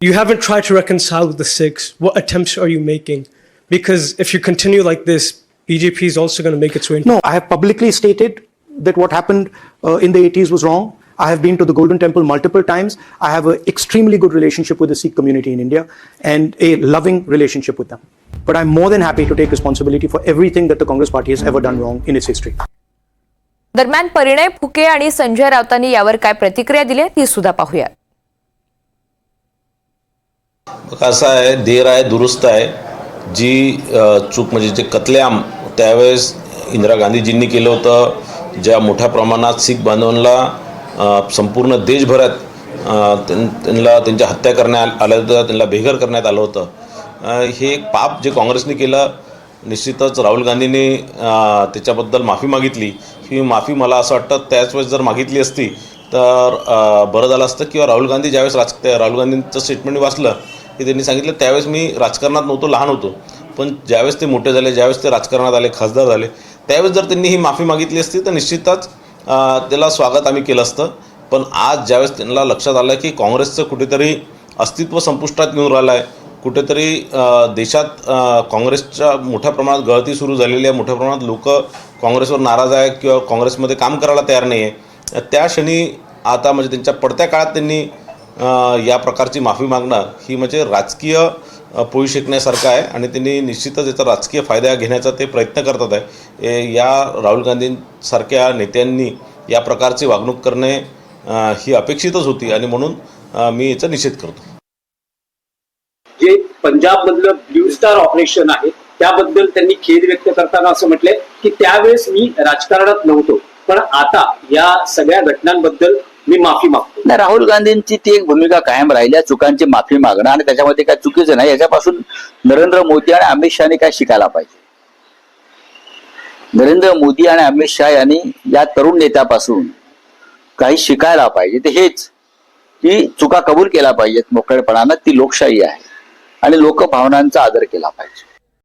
You haven't tried to reconcile with the Sikhs. What attempts are you making? Because if you continue like this, BJP is also going to make its way. No, I have publicly stated that what happened in the 80s was wrong. I have been to the Golden Temple multiple times. I have an extremely good relationship with the Sikh community in India and a loving relationship with them. But I'm more than happy to take responsibility for everything that the Congress party has ever done wrong in its history. दरम्यान परिणय फुके आणि संजय राऊतांनी यावर काय प्रतिक्रिया दिली ती सुद्धा पाहूया. असं आहे, देर आहे दुरुस्त आहे. जी चूक म्हणजे जे कत्लेआम त्यावेळेस इंदिरा गांधीजींनी केलं होतं, ज्या मोठ्या प्रमाणात शीख बांधवांना संपूर्ण देशभरात त्यांना त्यांच्या हत्या करण्यात आलं होतं, त्यांना बेघर करण्यात आलं होतं. हे एक पाप जे काँग्रेसने केलं. निश्चितच राहुल गांधींनी त्याच्याबद्दल माफी मागितली. ही माफी मला असं वाटतं त्याच वेळेस जर मागितली असती तर बरं झालं असतं. किंवा राहुल गांधी ज्यावेळेस राहुल गांधींचं स्टेटमेंट वाचलं की त्यांनी सांगितलं त्यावेळेस मी राजकारणात नव्हतो, लहान होतो, पण ज्यावेळेस ते मोठे झाले, ज्यावेळेस ते राजकारणात आले, खासदार झाले, त्यावेळेस जर त्यांनी ही माफी मागितली असती तर निश्चितच त्याला स्वागत आम्ही केलं असतं. पण आज ज्यावेळेस त्यांना लक्षात आलं की काँग्रेसचं कुठेतरी अस्तित्व संपुष्टात येऊन राहिलं आहे, कुठेतरी देशात काँग्रेसच्या मोठ्या प्रमाणात गळती सुरू झालेली आहे, मोठ्या प्रमाणात लोक काँग्रेसवर नाराज आहे किंवा काँग्रेसमध्ये काम करायला तयार नाही आहे, त्या क्षणी आता म्हणजे त्यांच्या पडत्या काळात त्यांनी या प्रकारची माफी मागणं ही म्हणजे राजकीय पोळी शेकण्यासारखं आहे आणि त्यांनी निश्चितच याचा राजकीय फायदा घेण्याचा ते प्रयत्न करतात आहे. या राहुल गांधींसारख्या नेत्यांनी या प्रकारची वागणूक करणे ही अपेक्षितच होती आणि म्हणून मी याचा निषेध करतो. जे पंजाबमधलं ब्लू स्टार ऑपरेशन आहे त्याबद्दल त्यांनी खेद व्यक्त करताना असं म्हटलंय की त्यावेळेस मी राजकारणात नव्हतो, पण आता या सगळ्या घटनांबद्दल मी माफी मागतो. नाही, राहुल गांधींची ती एक भूमिका कायम राहिल्या, चुकांची माफी मागणं आणि त्याच्यामध्ये काय चुकीचं नाही. याच्यापासून नरेंद्र मोदी आणि अमित शहानी काय शिकायला पाहिजे. नरेंद्र मोदी आणि अमित शहा यांनी या तरुण नेत्यापासून काही शिकायला पाहिजे. ते हेच की चुका कबूल केला पाहिजेत मोकळेपणानं. ती लोकशाही आहे आणि लोकभावनांचा आदर केला पाहिजे.